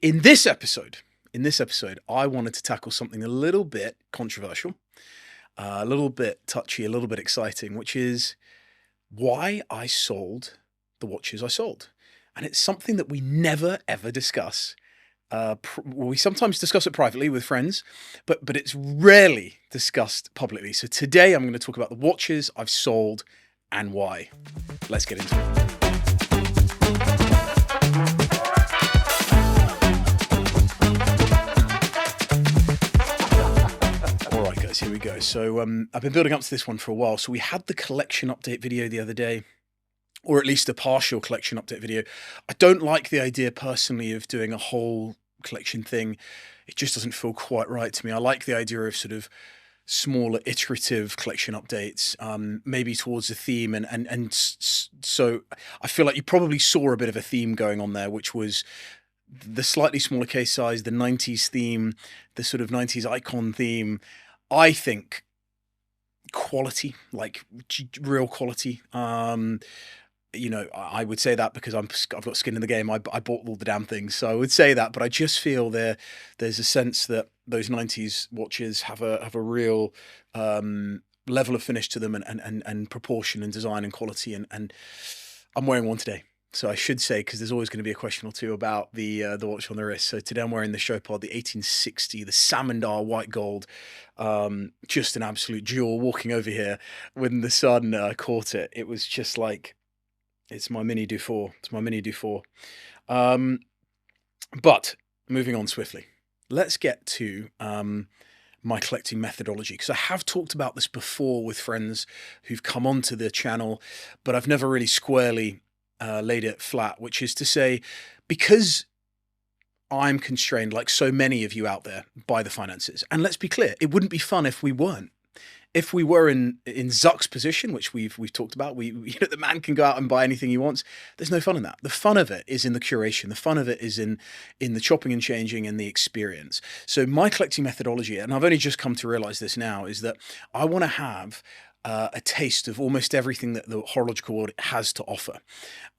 In this episode, I wanted to tackle something a little bit controversial, a little bit touchy, a little bit exciting, which is why I sold the watches I sold. And it's something that we never ever discuss. We sometimes discuss it privately with friends, but it's rarely discussed publicly. So today I'm going to talk about the watches I've sold and why. Let's get into it. All right, guys, here we go. So I've been building up to this one for a while. So we had the collection update video the other day, or at least a partial collection update video. I don't like the idea personally of doing a whole collection thing. It just doesn't feel quite right to me. I like the idea of sort of smaller iterative collection updates, maybe towards a theme. So I feel like you probably saw a bit of a theme going on there, which was the slightly smaller case size, the 90s theme, the sort of 90s icon theme. I think quality, like real quality. I would say that because I've got skin in the game. I bought all the damn things, so I would say that. But I just feel there's a sense that those 90s watches have a real level of finish to them and proportion and design and quality. And I'm wearing one today. So I should say, because there's always going to be a question or two about the watch on the wrist. So today I'm wearing the Chopard, the 1860, the Samandar white gold. Just an absolute jewel. Walking over here when the sun caught it, it was just like, it's my mini Dufour. It's my mini Dufour. But moving on swiftly, let's get to my collecting methodology, because I have talked about this before with friends who've come onto the channel, but I've never really squarely laid it flat, which is to say, because I'm constrained, like so many of you out there, by the finances. And let's be clear, it wouldn't be fun if we weren't. If we were in Zuck's position, which we've talked about, the man can go out and buy anything he wants. There's no fun in that. The fun of it is in the curation. The fun of it is in the chopping and changing and the experience. So my collecting methodology, and I've only just come to realize this now, is that I want to have a taste of almost everything that the horological world has to offer.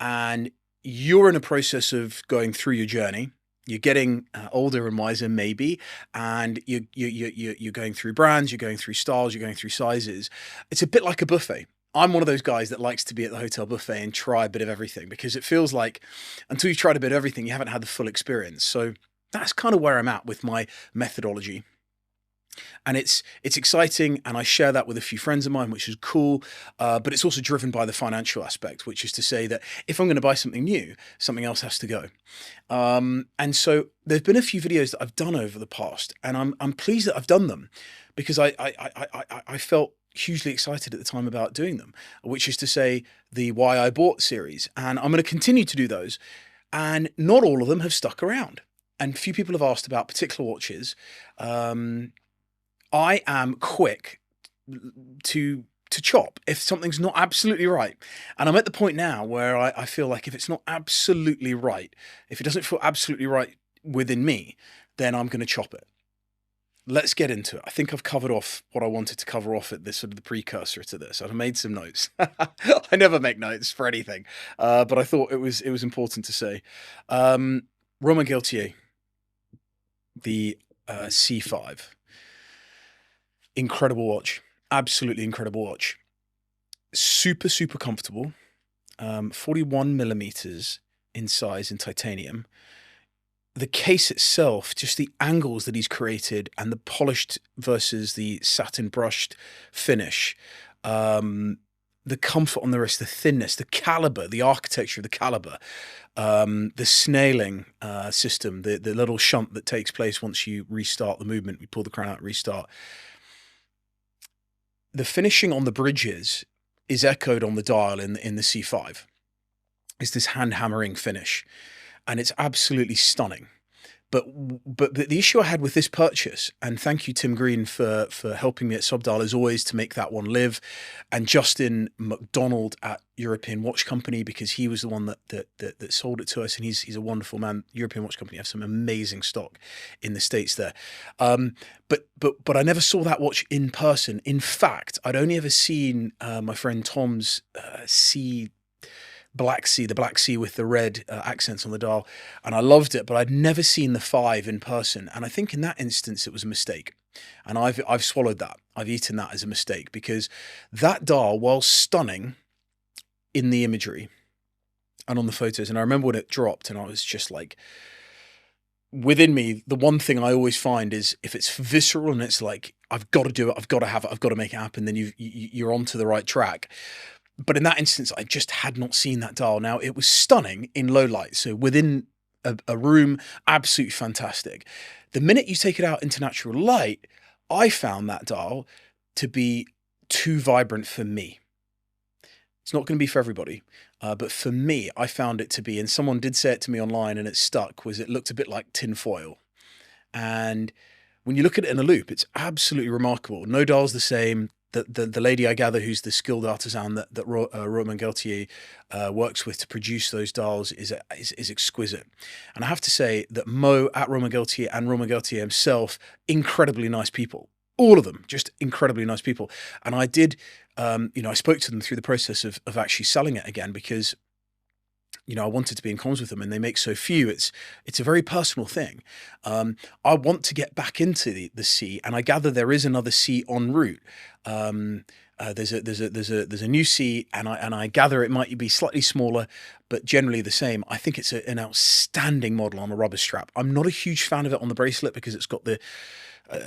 And you're in a process of going through your journey. You're getting older and wiser, maybe, and you're going through brands, you're going through styles, you're going through sizes. It's a bit like a buffet. I'm one of those guys that likes to be at the hotel buffet and try a bit of everything, because it feels like until you've tried a bit of everything, you haven't had the full experience. So that's kind of where I'm at with my methodology. And it's exciting, and I share that with a few friends of mine, which is cool, but it's also driven by the financial aspect, which is to say that if I'm going to buy something new, something else has to go. And so there's been a few videos that I've done over the past, and I'm pleased that I've done them, because I felt hugely excited at the time about doing them, which is to say the Why I Bought series, and I'm going to continue to do those, and not all of them have stuck around. And few people have asked about particular watches. I am quick to chop if something's not absolutely right. And I'm at the point now where I feel like if it's not absolutely right, if it doesn't feel absolutely right within me, then I'm going to chop it. Let's get into it. I think I've covered off what I wanted to cover off at this sort of the precursor to this. I've made some notes. I never make notes for anything, but I thought it was important to say. Romain Gaulthier, the C5. Incredible watch. Absolutely incredible watch. Super, super comfortable. 41 millimeters in size in titanium. The case itself, just the angles that he's created and the polished versus the satin brushed finish. The comfort on the wrist, the thinness, the caliber, the architecture of the caliber, the snailing system, the little shunt that takes place once you restart the movement. We pull the crown out, restart. The finishing on the bridges is echoed on the dial in the C5. It's this hand hammering finish, and it's absolutely stunning. But the issue I had with this purchase, and thank you Tim Green for helping me at Subdial as always to make that one live, and Justin McDonald at European Watch Company, because he was the one that sold it to us, and he's a wonderful man. European Watch Company have some amazing stock in the States there. But I never saw that watch in person. In fact, I'd only ever seen my friend Tom's Black Sea, the Black Sea with the red accents on the dial, and I loved it. But I'd never seen the 5 in person, and I think in that instance it was a mistake. And I've swallowed that. I've eaten that as a mistake, because that dial, while stunning in the imagery and on the photos, and I remember when it dropped, and I was just like, within me, the one thing I always find is if it's visceral and it's like, I've got to do it, I've got to have it, I've got to make it happen, then you're onto the right track. But in that instance, I just had not seen that dial. Now, it was stunning in low light. So within a room, absolutely fantastic. The minute you take it out into natural light, I found that dial to be too vibrant for me. It's not going to be for everybody, but for me, I found it to be, and someone did say it to me online and it stuck, was it looked a bit like tin foil. And when you look at it in a loop, it's absolutely remarkable. No dial's the same. The lady, I gather, who's the skilled artisan that Romain Gaulthier works with to produce those dials is exquisite. And I have to say that Mo at Romain Gaulthier and Romain Gaulthier himself, incredibly nice people. All of them, just incredibly nice people. And I did, I spoke to them through the process of actually selling it again, because I wanted to be in comms with them, and they make so few. It's a very personal thing. I want to get back into the C, and I gather there is another C en route. There's a new C, and I gather it might be slightly smaller, but generally the same. I think it's an outstanding model on a rubber strap. I'm not a huge fan of it on the bracelet because it's got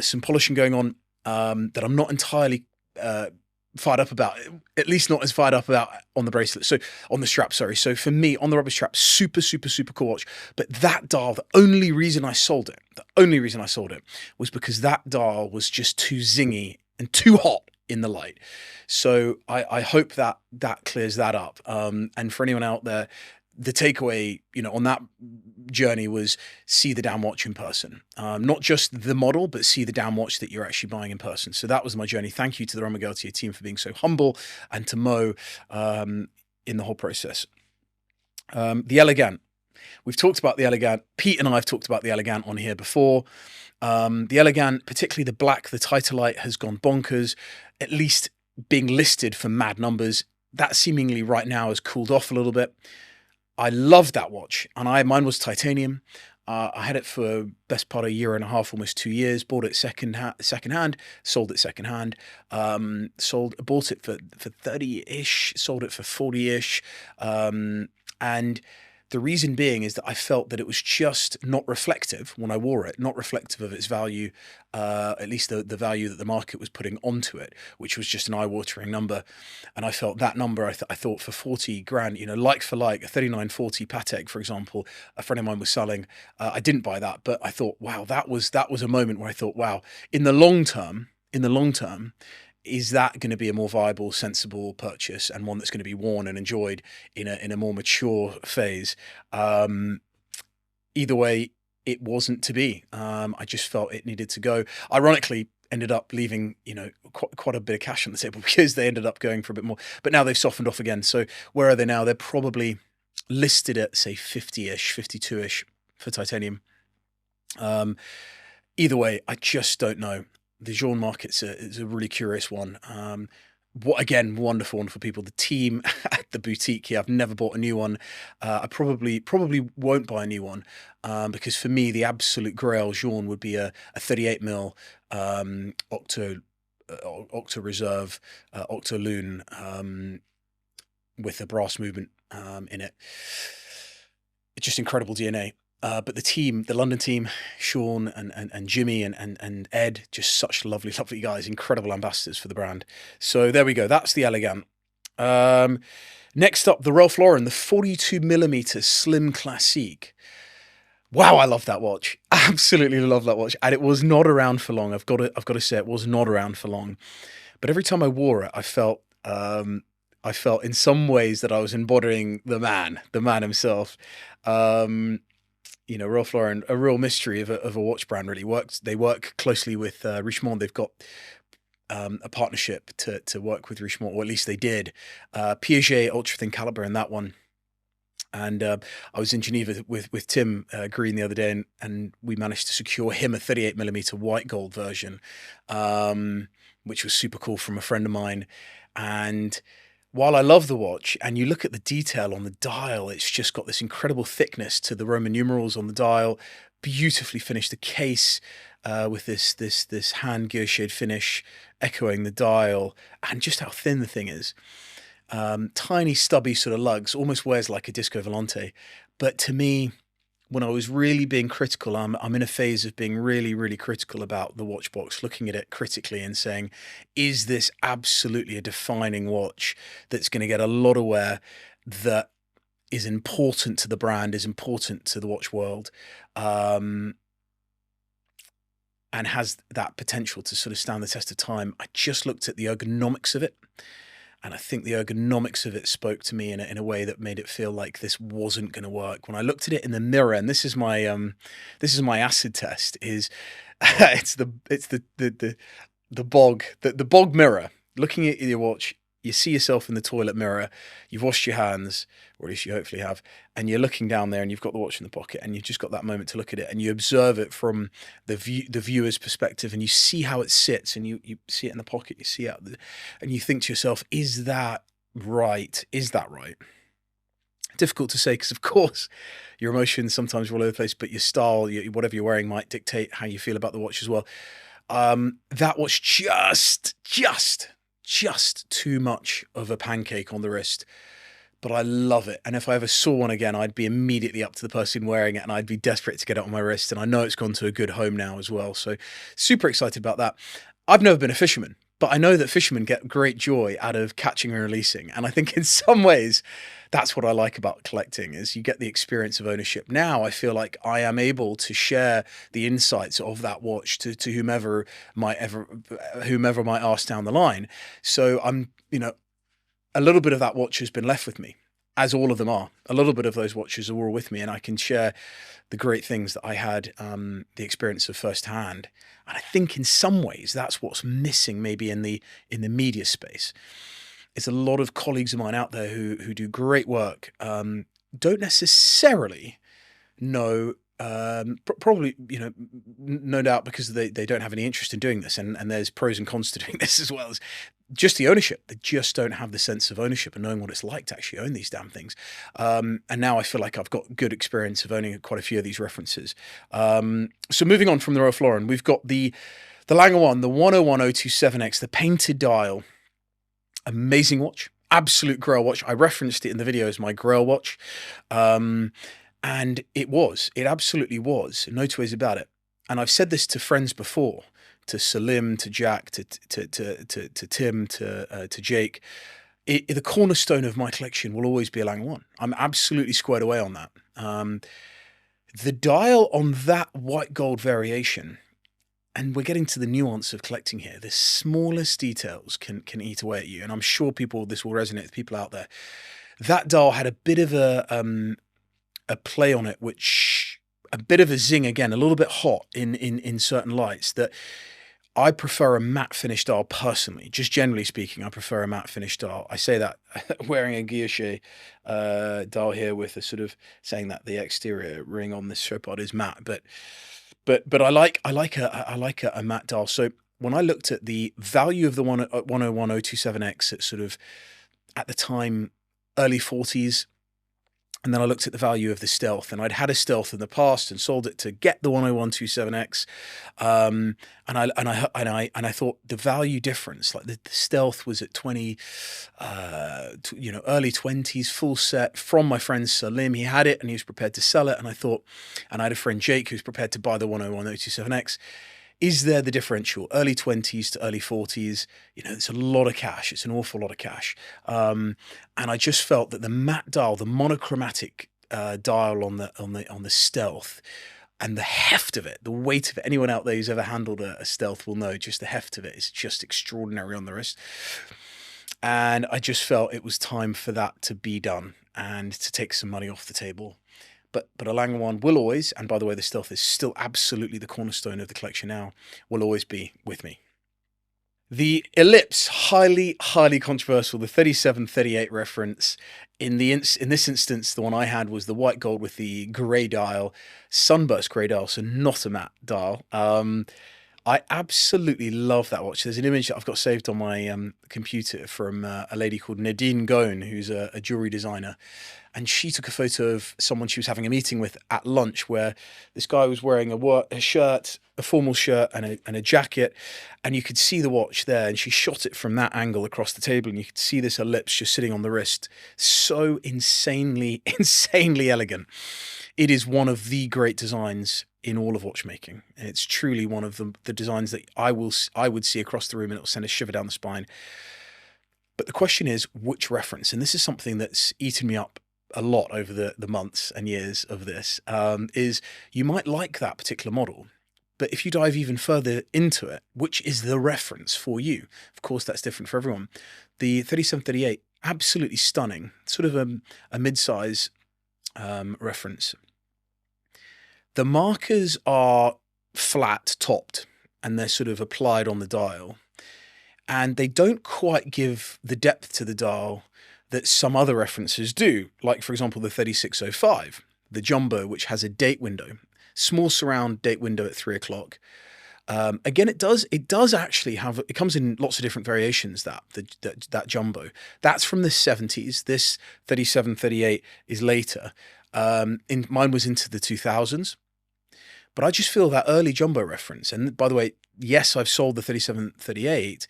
some polishing going on that I'm not entirely fired up about, at least not as fired up about on the bracelet. So on the strap, sorry. So for me, on the rubber strap, super, super, super cool watch. But that dial, the only reason I sold it was because that dial was just too zingy and too hot in the light. So I hope that clears that up. And for anyone out there, the takeaway, on that journey was see the damn watch in person. Not just the model, but see the damn watch that you're actually buying in person. So that was my journey. Thank you to the Romain Gaulthier team for being so humble, and to Mo in the whole process. The Élégante. We've talked about the Élégante. Pete and I have talked about the Élégante on here before. The Élégante, particularly the black, the Titanite, has gone bonkers, at least being listed for mad numbers. That seemingly right now has cooled off a little bit. I love that watch, and mine was titanium. I had it for best part of a year and a half, almost 2 years. Bought it second hand, sold it second hand. Bought it for 30-ish, sold it for 40-ish, and the reason being is that I felt that it was just not reflective when I wore it, not reflective of its value, at least the value that the market was putting onto it, which was just an eye-watering number. And I felt that number, I thought for 40 grand, like for like, a 3940 Patek, for example, a friend of mine was selling. I didn't buy that, but I thought, wow, that was a moment where I thought, wow, in the long term, is that going to be a more viable, sensible purchase, and one that's going to be worn and enjoyed in a more mature phase? Either way, it wasn't to be. I just felt it needed to go. Ironically, ended up leaving, quite a bit of cash on the table because they ended up going for a bit more. But now they've softened off again. So where are they now? They're probably listed at, say, 50-ish, 52-ish for titanium. Either way, I just don't know. The Journe market is a really curious one. Again, wonderful people. The team at the boutique here, I've never bought a new one. I probably won't buy a new one, because for me, the absolute grail Journe would be a 38mm Octo Reserve, Octo Lune, with a brass movement in it. It's just incredible DNA. But the team, the London team, Sean and Jimmy and Ed, just such lovely guys, incredible ambassadors for the brand. So there we go. That's the Élégante. Next up, the Ralph Lauren, the 42mm Slim Classique. Wow, I love that watch. Absolutely love that watch. And it was not around for long. I've got to say, it was not around for long. But every time I wore it, I felt in some ways that I was embodying the man himself. Ralph Lauren, a real mystery of a watch brand, really. They work closely with Richemont. They've got a partnership to work with Richemont, or at least they did. Piaget ultra thin caliber in that one. And I was in Geneva with Tim Green the other day, and we managed to secure him a 38mm white gold version, which was super cool from a friend of mine. And while I love the watch, and you look at the detail on the dial, it's just got this incredible thickness to the Roman numerals on the dial, beautifully finished. The case with this hand guilloche finish echoing the dial, and just how thin the thing is. Tiny stubby sort of lugs, almost wears like a Disco Volante. But to me, when I was really being critical, I'm in a phase of being really, really critical about the watch box, looking at it critically and saying, is this absolutely a defining watch that's going to get a lot of wear, that is important to the brand, is important to the watch world, and has that potential to sort of stand the test of time. I just looked at the ergonomics of it, and I think the ergonomics of it spoke to me in a way that made it feel like this wasn't going to work. When I looked at it in the mirror, and this is my acid test, is it's the bog mirror. Looking at your watch, you see yourself in the toilet mirror, you've washed your hands, or at least you hopefully have, and you're looking down there and you've got the watch in the pocket, and you've just got that moment to look at it, and you observe it from the viewer's perspective, and you see how it sits, and you see it in the pocket, you see it, and you think to yourself, is that right? Is that right? Difficult to say, because of course your emotions sometimes are all over the place, but your style, whatever you're wearing might dictate how you feel about the watch as well. That watch just too much of a pancake on the wrist, but I love it. And if I ever saw one again, I'd be immediately up to the person wearing it, and I'd be desperate to get it on my wrist. And I know it's gone to a good home now as well. So super excited about that. I've never been a fisherman, but I know that fishermen get great joy out of catching and releasing. And I think in some ways, that's what I like about collecting, is you get the experience of ownership. Now I feel like I am able to share the insights of that watch to whomever might ask down the line. So I'm, a little bit of that watch has been left with me, as all of them are. A little bit of those watches are all with me, and I can share the great things that I had the experience of firsthand. And I think in some ways that's what's missing maybe in the media space. It's a lot of colleagues of mine out there who do great work, don't necessarily know, probably, no doubt because they don't have any interest in doing this, and there's pros and cons to doing this as well as just the ownership. They just don't have the sense of ownership and knowing what it's like to actually own these damn things. And now I feel like I've got good experience of owning quite a few of these references. So moving on from the Ralph Lauren, we've got the Lange one, the 101027X, the painted dial. Amazing watch, absolute grail watch. I referenced it in the video as my grail watch. And it absolutely was, no two ways about it. And I've said this to friends before, to Salim, to Jack, to Tim, to Jake. The cornerstone of my collection will always be a Lange 1. I'm absolutely squared away on that. The dial on that white gold variation, and we're getting to the nuance of collecting here, the smallest details can eat away at you. And I'm sure this will resonate with people out there. That dial had a bit of a play on it, which a bit of a zing, again, a little bit hot in certain lights, that I prefer a matte finish dial personally. Just generally speaking, I prefer a matte finish dial. I say that wearing a guilloche dial here with a sort of saying that the exterior ring on this tripod is matte, but I like a matte dial. So when I looked at the value of the 101027X at sort of, at the time, early 40s, and then I looked at the value of the Stealth, and I'd had a Stealth in the past and sold it to get the 101227X, and I thought the value difference, like the Stealth was at early 20s, full set from my friend Salim. He had it and he was prepared to sell it, and I had a friend Jake who was prepared to buy the 101027X. Is there the differential? Early 20s to early 40s, it's a lot of cash. It's an awful lot of cash. And I just felt that the matte dial, the monochromatic dial on the Stealth, and the heft of it, the weight of it, anyone out there who's ever handled a Stealth will know just the heft of it is just extraordinary on the wrist. And I just felt it was time for that to be done and to take some money off the table. But a Lange 1 will always, and by the way, the Stealth is still absolutely the cornerstone of the collection now, will always be with me. The Ellipse, highly, highly controversial, the 3738 reference. In this instance, the one I had was the white gold with the grey dial, sunburst grey dial, so not a matte dial. I absolutely love that watch. There's an image that I've got saved on my computer from a lady called Nadine Gone, who's a jewelry designer. And she took a photo of someone she was having a meeting with at lunch, where this guy was wearing a shirt, a formal shirt, and a jacket, and you could see the watch there. And she shot it from that angle across the table, and you could see this ellipse just sitting on the wrist. So insanely, insanely elegant. It is one of the great designs in all of watchmaking. It's truly one of the designs that I would see across the room, and it'll send a shiver down the spine. But the question is, which reference? And this is something that's eaten me up a lot over the months and years of this, is you might like that particular model, but if you dive even further into it, which is the reference for you? Of course, that's different for everyone. The 3738, absolutely stunning, sort of a mid-size reference. The markers are flat topped, and they're sort of applied on the dial, and they don't quite give the depth to the dial that some other references do, like for example the 3605, the jumbo, which has a date window, small surround date window at 3 o'clock. Again, it does actually have, it comes in lots of different variations, that jumbo. That's from the 70s. This 3738 is later. Mine was into the 2000s. But I just feel that early jumbo reference, and by the way, yes, I've sold the 3738,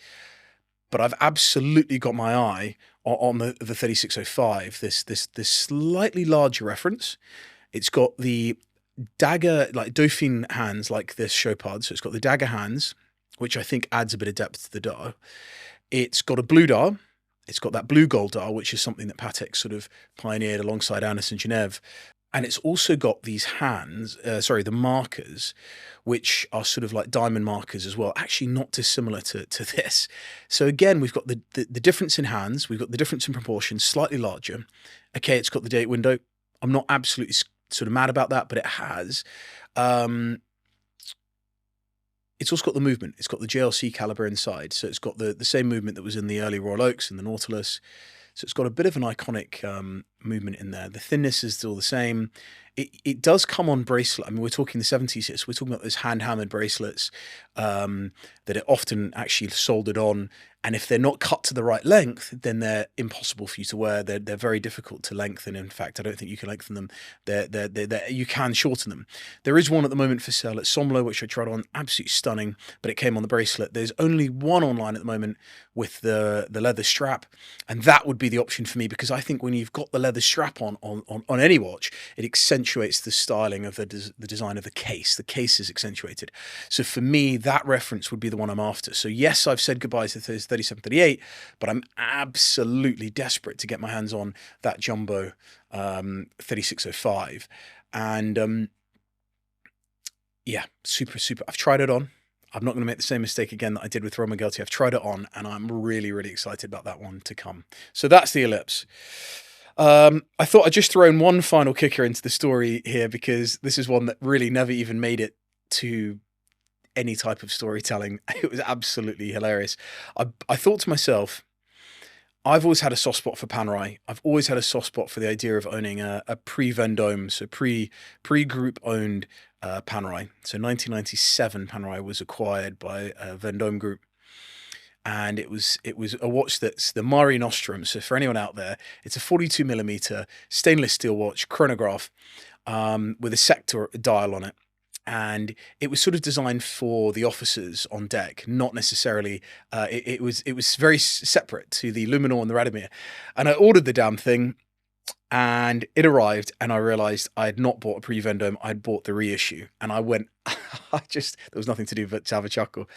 but I've absolutely got my eye on the 3605, this slightly larger reference. It's got the dagger, like Dauphine hands, like this Chopard. So it's got the dagger hands, which I think adds a bit of depth to the dial. It's got a blue dial. It's got that blue gold dial, which is something that Patek sort of pioneered alongside Anderson Genève. And it's also got these hands, the markers, which are sort of like diamond markers as well, actually not dissimilar to this. So again, we've got the difference in hands, we've got the difference in proportion, slightly larger. Okay, it's got the date window. I'm not absolutely sort of mad about that, but it has. It's also got the movement. It's got the JLC caliber inside. So it's got the same movement that was in the early Royal Oaks and the Nautilus. So it's got a bit of an iconic movement in there. The thinness is still the same. It does come on bracelet. I mean, we're talking the 70s here, so we're talking about those hand-hammered bracelets that are often actually soldered on. And if they're not cut to the right length, then they're impossible for you to wear. They're very difficult to lengthen. In fact, I don't think you can lengthen them. You can shorten them. There is one at the moment for sale at Somlo, which I tried on, absolutely stunning, but it came on the bracelet. There's only one online at the moment with the leather strap, and that would be the option for me, because I think when you've got the leather strap on any watch, it accentuates the styling of the design of the case. The case is accentuated. So for me, that reference would be the one I'm after. So yes, I've said goodbye to 3738, but I'm absolutely desperate to get my hands on that jumbo 3605. And yeah, super. I've tried it on. I'm not going to make the same mistake again that I did with Romain Gaulthier. I've tried it on, and I'm really, really excited about that one to come. So that's the Ellipse. I thought I'd just throw in one final kicker into the story here, because this is one that really never even made it to any type of storytelling. It was absolutely hilarious. I thought to myself, I've always had a soft spot for Panerai. I've always had a soft spot for the idea of owning a pre-Vendôme, so pre-group owned Panerai. So 1997, Panerai was acquired by Vendôme Group. And it was a watch that's the Mare Nostrum. So for anyone out there, it's a 42mm stainless steel watch, chronograph, with a sector dial on it. And it was sort of designed for the officers on deck, not necessarily. It was very separate to the Luminor and the Radomir. And I ordered the damn thing, and it arrived, and I realised I had not bought a pre-Vendôme. I'd bought the reissue, and I went. There was nothing to do but to have a chuckle.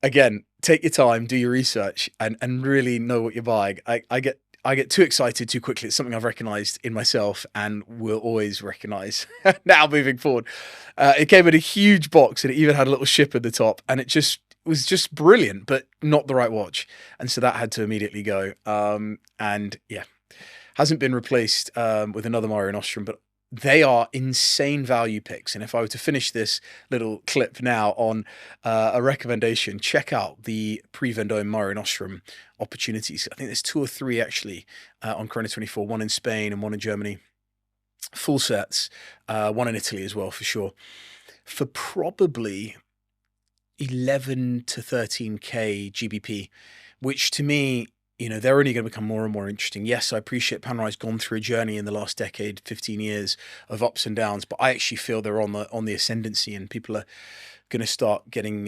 Again, take your time, do your research, and really know what you're buying. I get too excited too quickly. It's something I've recognised in myself and will always recognise now moving forward. It came in a huge box, and it even had a little ship at the top, and it was just brilliant, but not the right watch. And so that had to immediately go. And yeah, hasn't been replaced with another Mare Nostrum, but they are insane value picks. And if I were to finish this little clip now on a recommendation, check out the pre-Vendôme Mare Nostrum opportunities. I think there's 2 or 3 actually on Chrono24, one in Spain and one in Germany. Full sets, one in Italy as well, for sure. For probably 11 to 13K GBP, which to me, they're only going to become more and more interesting. Yes, I appreciate Panerai's gone through a journey in the last decade, 15 years of ups and downs, but I actually feel they're on the ascendancy, and people are going to start getting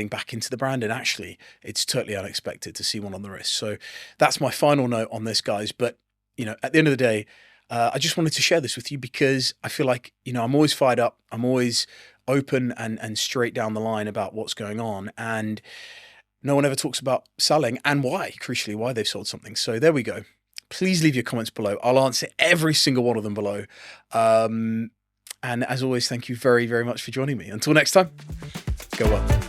back into the brand. And actually, it's totally unexpected to see one on the wrist. So that's my final note on this, guys. But at the end of the day, I just wanted to share this with you because I feel like I'm always fired up. I'm always open and straight down the line about what's going on, and no one ever talks about selling and why, crucially, why they've sold something. So there we go. Please leave your comments below. I'll answer every single one of them below. And as always, thank you very, very much for joining me. Until next time, go well.